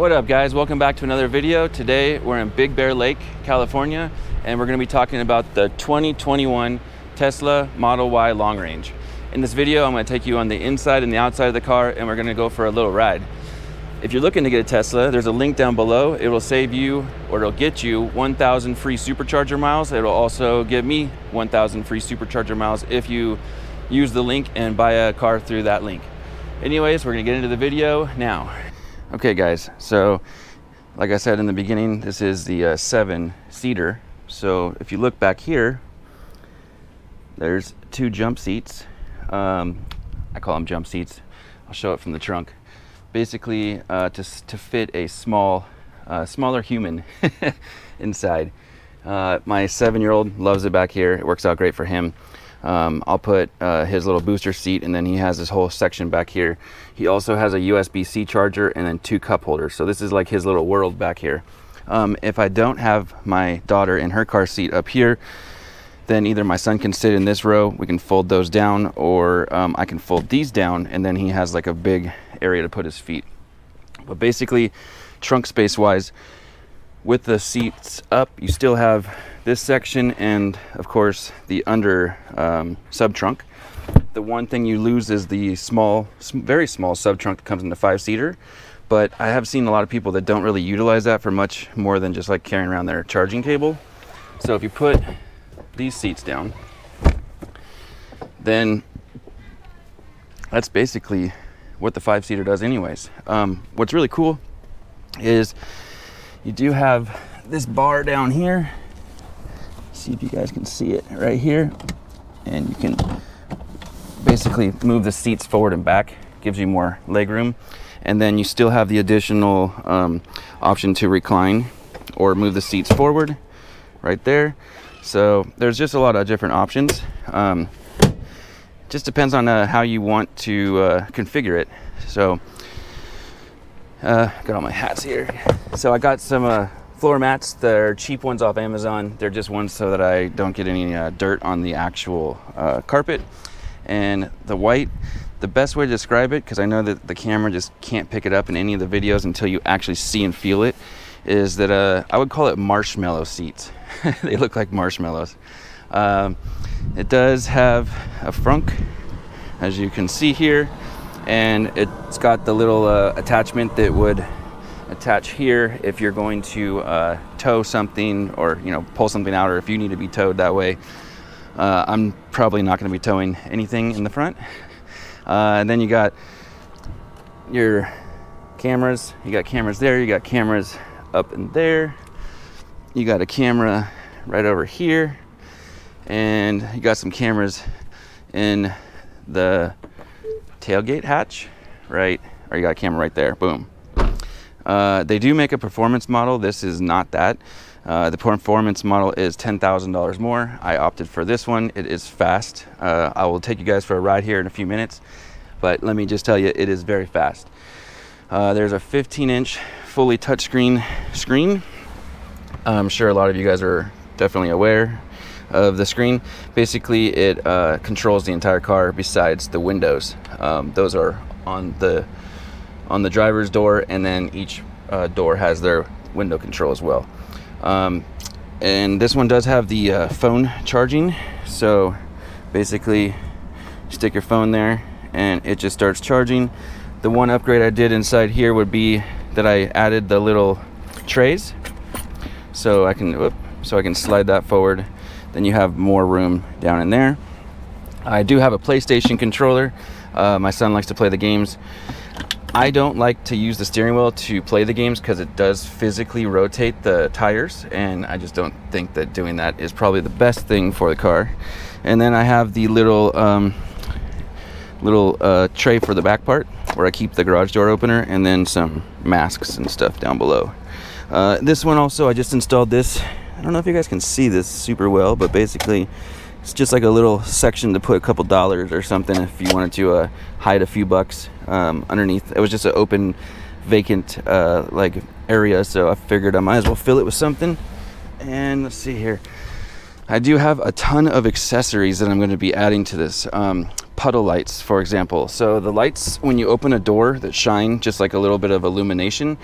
What up guys, welcome back to another video. Today we're in Big Bear Lake, California, and we're going to be talking about the 2021 Tesla Model Y Long Range. In this video I'm going to take you on the inside and the outside of the car, and we're going to go for a little ride. If you're looking to get a Tesla, there's a link down below. It will save you, or it'll get you 1,000 free supercharger miles. It'll also give me 1,000 free supercharger miles if you use the link and buy a car through that link. Anyways, we're going to get into the video now. Okay guys, so like I said in the beginning, this is the 7-seater. So if you look back here, there's two jump seats. I call them jump seats. I'll show it from the trunk. Basically to fit a smaller human inside. My 7-year-old loves it back here. It works out great for him. I'll put his little booster seat, and then he has this whole section back here. He also has a USB-C charger and then 2 cup holders. So this is like his little world back here. If I don't have my daughter in her car seat up here, then either my son can sit in this row, we can fold those down, or I can fold these down, and then he has like a big area to put his feet. But basically, trunk space wise, with the seats up, you still have this section and of course the under sub trunk. The one thing you lose is the very small sub trunk that comes in the 5-seater, but I have seen a lot of people that don't really utilize that for much more than just like carrying around their charging cable. So if you put these seats down, then that's basically what the 5-seater does anyways. What's really cool is you do have this bar down here. See if you guys can see it right here, and you can basically move the seats forward and back. Gives you more leg room, and then you still have the additional option to recline or move the seats forward right there. So there's just a lot of different options. Just depends on how you want to configure it. So got all my hats here. So I got some floor mats. They're cheap ones off Amazon. They're just ones so that I don't get any dirt on the actual carpet. And the white, the best way to describe it, because I know that the camera just can't pick it up in any of the videos until you actually see and feel it, is that I would call it marshmallow seats. They look like marshmallows. It does have a frunk, as you can see here, and it's got the little attachment that would attach here if you're going to tow something, or pull something out, or if you need to be towed that way. I'm probably not going to be towing anything in the front. And then you got your cameras. You got cameras there. You got cameras up in there. You got a camera right over here, and you got some cameras in the tailgate hatch, right? Or you got a camera right there. Boom. They do make a performance model. This is not that. The performance model is $10,000 more. I opted for this one. It is fast. I will take you guys for a ride here in a few minutes, but let me just tell you, it is very fast. There's a 15-inch fully touchscreen screen. I'm sure a lot of you guys are definitely aware of the screen. Basically, it controls the entire car besides the windows. Those are on the driver's door, and then each door has their window control as well. And this one does have the phone charging. So basically, stick your phone there and it just starts charging. The one upgrade I did inside here would be that I added the little trays, so I can slide that forward. Then you have more room down in there. I do have a PlayStation controller. My son likes to play the games. I don't like to use the steering wheel to play the games because it does physically rotate the tires, and I just don't think that doing that is probably the best thing for the car. And then I have the little tray for the back part where I keep the garage door opener, and then some masks and stuff down below. This one also, I just installed this. I don't know if you guys can see this super well, but basically it's just like a little section to put a couple dollars or something if you wanted to hide a few bucks underneath. It was just an open, vacant like area, so I figured I might as well fill it with something. And let's see here. I do have a ton of accessories that I'm going to be adding to this. Puddle lights, for example. So the lights, when you open a door that shine just like a little bit of illumination,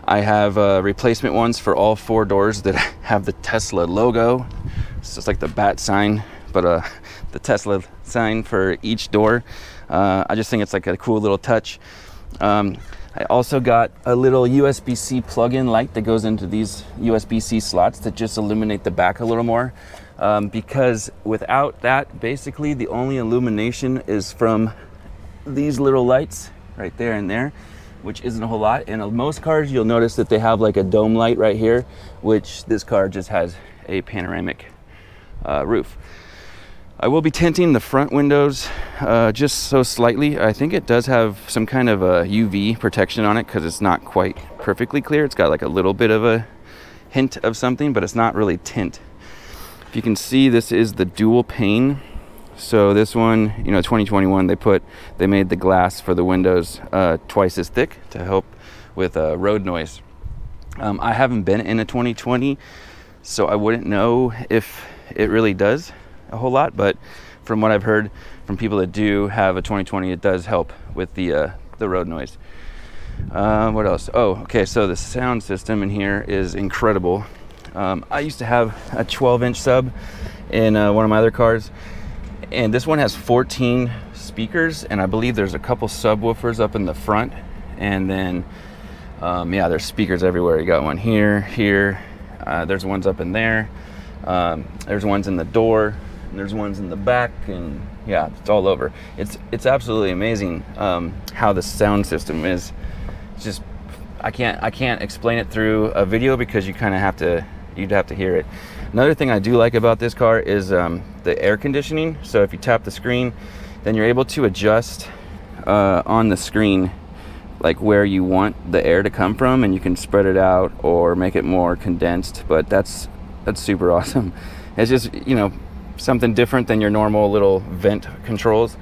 I have replacement ones for all 4 doors that have the Tesla logo. It's just like the bat sign, but the Tesla sign for each door. I just think it's like a cool little touch. I also got a little USB-C plug-in light that goes into these USB-C slots that just illuminate the back a little more. Because without that, basically the only illumination is from these little lights right there and there, which isn't a whole lot. And on most cars, you'll notice that they have like a dome light right here, which this car just has a panoramic roof. I will be tinting the front windows just so slightly. I think it does have some kind of a UV protection on it because it's not quite perfectly clear. It's got like a little bit of a hint of something, but it's not really tint. If you can see, this is the dual pane. So this one, 2021, they made the glass for the windows twice as thick to help with road noise. I haven't been in a 2020, so I wouldn't know if it really does a whole lot, but from what I've heard from people that do have a 2020, it does help with the road noise. What else? Oh, okay, so the sound system in here is incredible. I used to have a 12-inch sub in one of my other cars, and this one has 14 speakers, and I believe there's a couple subwoofers up in the front, and then there's speakers everywhere. You got one here, there's ones up in there, there's ones in the door, and there's ones in the back, and yeah, it's all over. It's absolutely amazing how the sound system is. It's just I can't explain it through a video because you'd have to hear it. Another thing I do like about this car is the air conditioning. So if you tap the screen, then you're able to adjust on the screen like where you want the air to come from, and you can spread it out or make it more condensed. But that's super awesome. It's just something different than your normal little vent controls.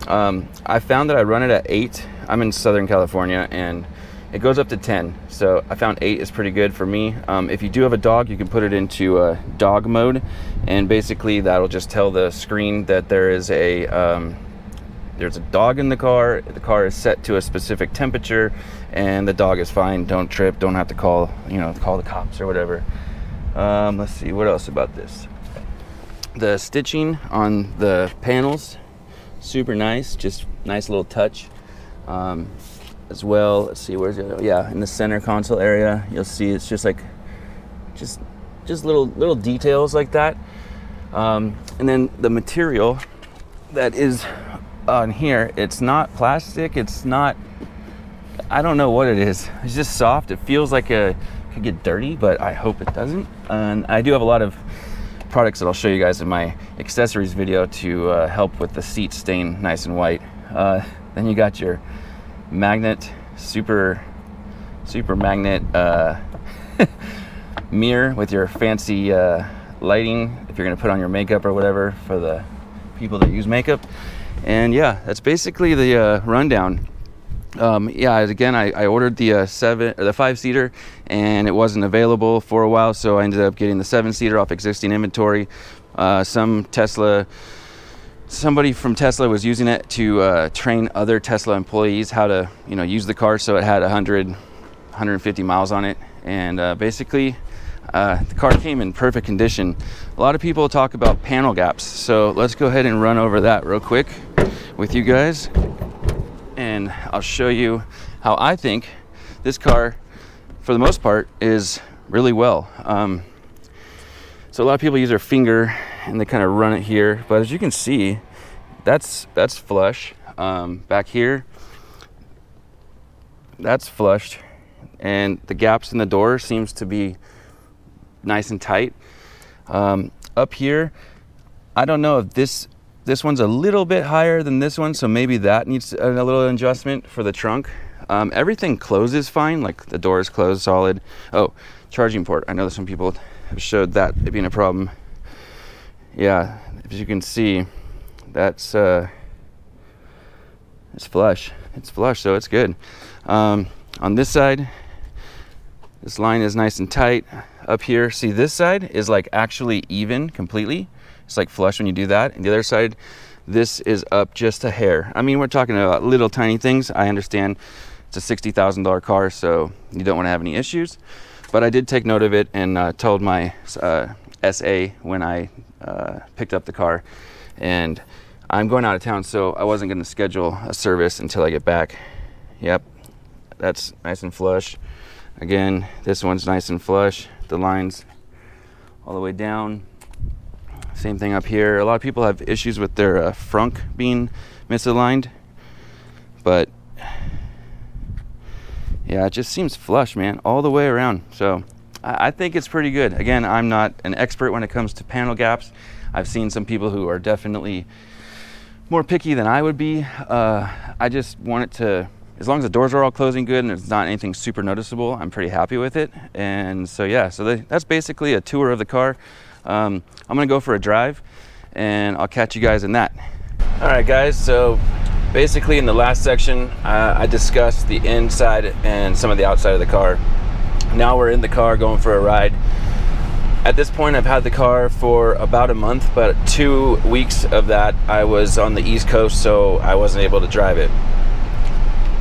I found that I run it at 8. I'm in Southern California, and it goes up to 10. So I found 8 is pretty good for me. If you do have a dog, you can put it into dog mode, and basically that'll just tell the screen that there's a dog in the car. The car is set to a specific temperature, and the dog is fine. Don't trip. Don't have to call the cops or whatever. Let's see, what else about this? The stitching on the panels, super nice, just nice little touch. As well, let's see, where's the other? Yeah, in the center console area, you'll see it's just like just little details like that. And then the material that is on here, it's not plastic, it's not, I don't know what it is. It's just soft. It feels like it could get dirty, but I hope it doesn't. And I do have a lot of products that I'll show you guys in my accessories video to help with the seat staying nice and white. Then you got your magnet, super magnet mirror with your fancy lighting if you're gonna put on your makeup or whatever for the people that use makeup. And yeah, that's basically the rundown. Again, I ordered the 5-seater, and it wasn't available for a while, so I ended up getting the 7-seater off existing inventory. Somebody from Tesla was using it to train other Tesla employees how to use the car, so it had 150 miles on it, and basically the car came in perfect condition. A lot of people talk about panel gaps, so let's go ahead and run over that real quick with you guys, and I'll show you how I think this car, for the most part, is really well. So a lot of people use their finger and they kind of run it here, but as you can see, that's flush. Back here, that's flushed, and the gaps in the door seems to be nice and tight. Up here, I don't know if this one's a little bit higher than this one, so maybe that needs a little adjustment for the trunk. Everything closes fine, like the door is closed solid. Oh, charging port. I know that some people have showed that being a problem. Yeah, as you can see, that's it's flush. It's flush, so it's good. On this side, this line is nice and tight. Up here, see, this side is like actually even completely. It's like flush when you do that. And the other side, this is up just a hair. I mean, we're talking about little tiny things. I understand It's a $60,000 car, so you don't want to have any issues. But I did take note of it and told my SA when I picked up the car. And I'm going out of town, so I wasn't going to schedule a service until I get back. Yep, that's nice and flush. Again, this one's nice and flush. The lines all the way down. Same thing up here. A lot of people have issues with their frunk being misaligned, but yeah, it just seems flush, man, all the way around. So I think it's pretty good. Again, I'm not an expert when it comes to panel gaps. I've seen some people who are definitely more picky than I would be. I just want it to, as long as the doors are all closing good and it's not anything super noticeable, I'm pretty happy with it. And so yeah, so that's basically a tour of the car. I'm gonna go for a drive and I'll catch you guys in that. All right guys, so basically in the last section, I discussed the inside and some of the outside of the car. Now we're in the car going for a ride. At this point, I've had the car for about a month, but 2 weeks of that I was on the East Coast, so I wasn't able to drive it.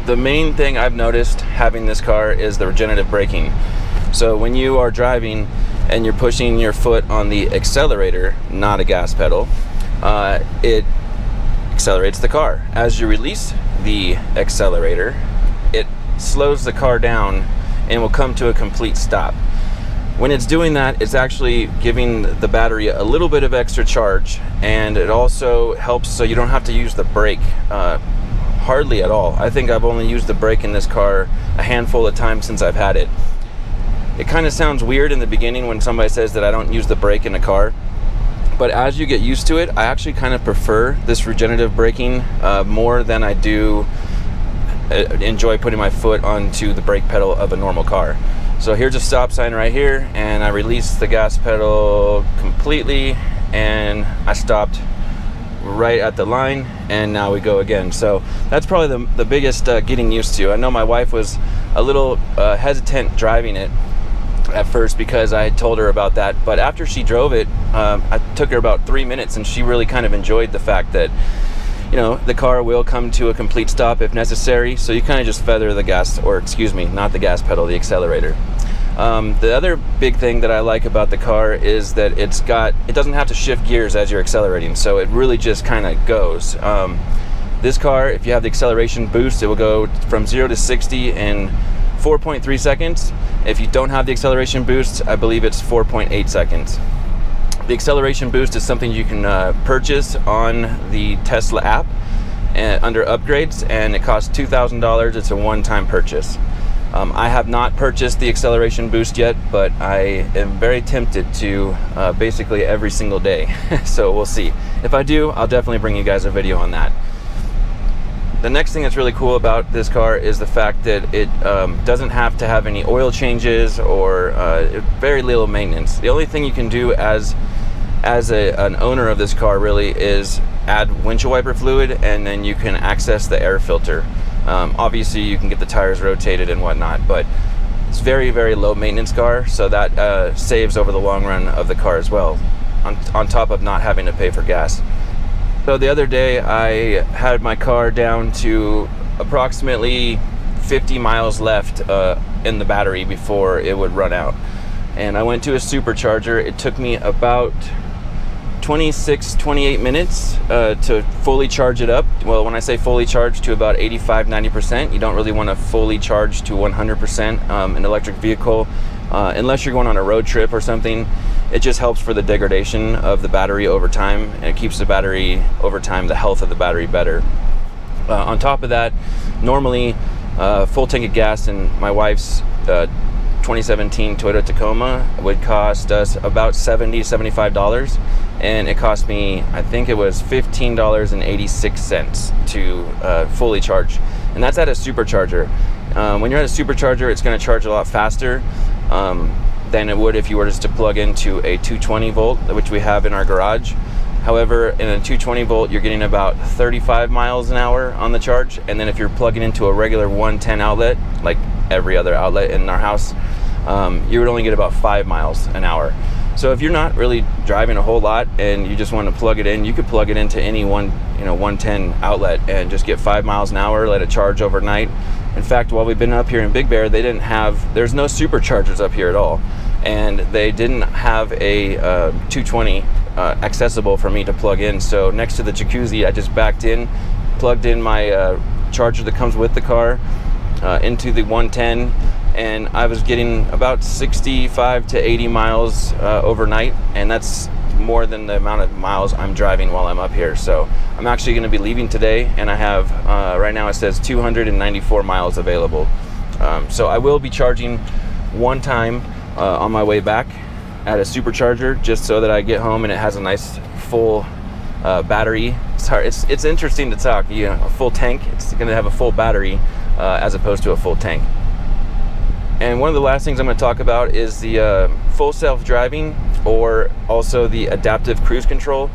The main thing I've noticed having this car is the regenerative braking. So when you are driving and you're pushing your foot on the accelerator, not a gas pedal, it accelerates the car. As you release the accelerator, it slows the car down and will come to a complete stop. When it's doing that, it's actually giving the battery a little bit of extra charge, and it also helps so you don't have to use the brake hardly at all. I think I've only used the brake in this car a handful of times since I've had it. It kind of sounds weird in the beginning when somebody says that I don't use the brake in a car, but as you get used to it, I actually kind of prefer this regenerative braking more than I do enjoy putting my foot onto the brake pedal of a normal car. So here's a stop sign right here, and I released the gas pedal completely and I stopped right at the line, and now we go again. So that's probably the biggest getting used to. I know my wife was a little hesitant driving it at first because I had told her about that, but after she drove it, I took her about 3 minutes and she really kind of enjoyed the fact that, you know, the car will come to a complete stop if necessary. So you kind of just feather the gas, or excuse me, not the gas pedal, the accelerator. The other big thing that I like about the car is that it doesn't have to shift gears as you're accelerating, so it really just kind of goes. This car, if you have the acceleration boost, it will go from 0 to 60 in 4.3 seconds. If you don't have the acceleration boost, I believe it's 4.8 seconds. The acceleration boost is something you can purchase on the Tesla app under upgrades, and it costs $2,000. It's a one-time purchase. I have not purchased the acceleration boost yet, but I am very tempted to basically every single day. So we'll see. If I do, I'll definitely bring you guys a video on that. The next thing that's really cool about this car is the fact that it doesn't have to have any oil changes or very little maintenance. The only thing you can do as an owner of this car really is add windshield wiper fluid, and then you can access the air filter. Obviously you can get the tires rotated and whatnot, but it's very, very low maintenance car, so that saves over the long run of the car as well, on top of not having to pay for gas. So the other day I had my car down to approximately 50 miles left in the battery before it would run out, and I went to a supercharger. It took me about 28 minutes to fully charge it up. Well, when I say fully charged, to about 85-90%. You don't really want to fully charge to 100% an electric vehicle unless you're going on a road trip or something. It just helps for the degradation of the battery over time, and it keeps the battery over time, the health of the battery, better. On top of that, normally full tank of gas in my wife's 2017 Toyota Tacoma would cost us about $75, and it cost me, I think it was $15.86 to fully charge, and that's at a supercharger. When you're at a supercharger, it's going to charge a lot faster than it would if you were just to plug into a 220 volt, which we have in our garage. However, in a 220 volt, you're getting about 35 miles an hour on the charge, and then if you're plugging into a regular 110 outlet, like every other outlet in our house, you would only get about 5 miles an hour. So if you're not really driving a whole lot and you just want to plug it in, you could plug it into any 110 outlet and just get 5 miles an hour, let it charge overnight, In fact, while we've been up here in Big Bear, there's no superchargers up here at all. And they didn't have a 220 accessible for me to plug in. So next to the jacuzzi, I just backed in, plugged in my charger that comes with the car into the 110, and I was getting about 65 to 80 miles overnight, and that's more than the amount of miles I'm driving while I'm up here. So I'm actually going to be leaving today, and I have right now it says 294 miles available. So I will be charging one time on my way back at a supercharger, just so that I get home and it has a nice full battery. It's interesting to talk, you know, a full tank. It's going to have a full battery as opposed to a full tank. And one of the last things I'm going to talk about is the full self-driving, or also the adaptive cruise control.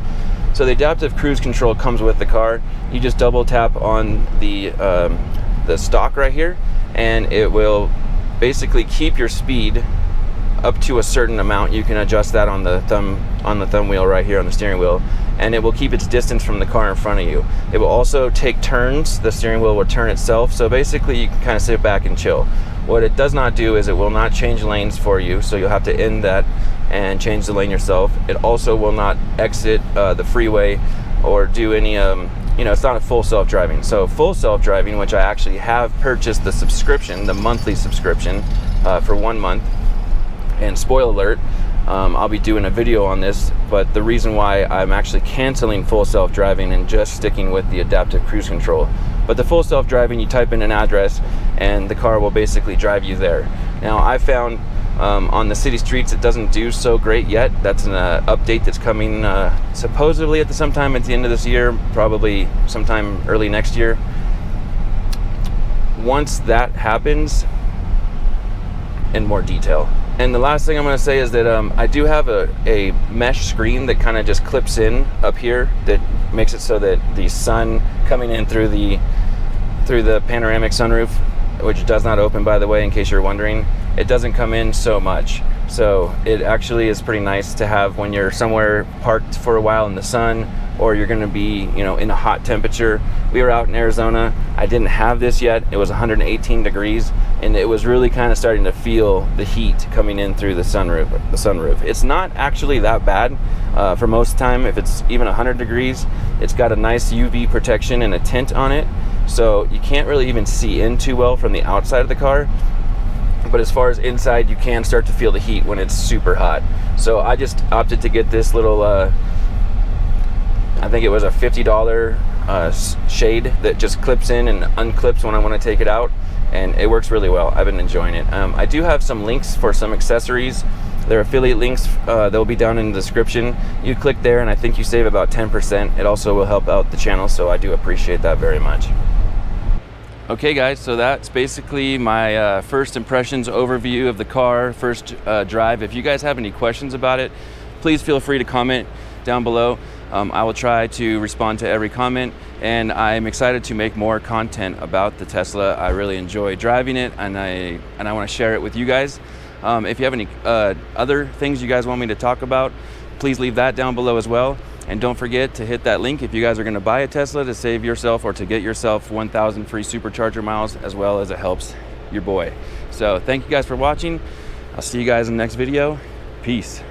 So the adaptive cruise control comes with the car. You just double tap on the stalk right here, and it will basically keep your speed up to a certain amount. You can adjust that on the thumb wheel right here on the steering wheel, and it will keep its distance from the car in front of you. It will also take turns. The steering wheel will turn itself, so basically you can kind of sit back and chill. What it does not do is it will not change lanes for you, so you'll have to end that and change the lane yourself. It also will not exit the freeway or do any it's not a full self-driving. So full self-driving, which I actually have purchased the subscription, the monthly subscription for 1 month. And spoiler alert, I'll be doing a video on this, but the reason why I'm actually canceling full self-driving and just sticking with the adaptive cruise control. But the full self-driving, you type in an address and the car will basically drive you there. Now, I found on the city streets it doesn't do so great yet. That's an update that's coming supposedly sometime at the end of this year, probably sometime early next year. Once that happens, in more detail. And the last thing I'm going to say is that I do have a mesh screen that kind of just clips in up here that makes it so that the sun coming in through the panoramic sunroof, which does not open, by the way, in case you're wondering, it doesn't come in so much. So it actually is pretty nice to have when you're somewhere parked for a while in the sun, or you're going to be, in a hot temperature. We were out in Arizona. I didn't have this yet. It was 118 degrees, and it was really kind of starting to feel the heat coming in through the sunroof. It's not actually that bad for most of the time. If it's even 100 degrees, it's got a nice UV protection and a tint on it, so you can't really even see in too well from the outside of the car. But as far as inside, you can start to feel the heat when it's super hot. So I just opted to get this little I think it was a $50 shade that just clips in and unclips when I want to take it out, and it works really well. I've been enjoying it. I do have some links for some accessories. They're affiliate links. They'll be down in the description. You click there and I think you save about 10%. It also will help out the channel, so I do appreciate that very much. Okay guys, so that's basically my first impressions overview of the car, first drive. If you guys have any questions about it, please feel free to comment down below. I will try to respond to every comment, and I'm excited to make more content about the Tesla. I really enjoy driving it, and I want to share it with you guys. If you have any other things you guys want me to talk about, please leave that down below as well. And don't forget to hit that link if you guys are going to buy a Tesla, to save yourself or to get yourself 1,000 free supercharger miles, as well as it helps your boy. So thank you guys for watching. I'll see you guys in the next video. Peace.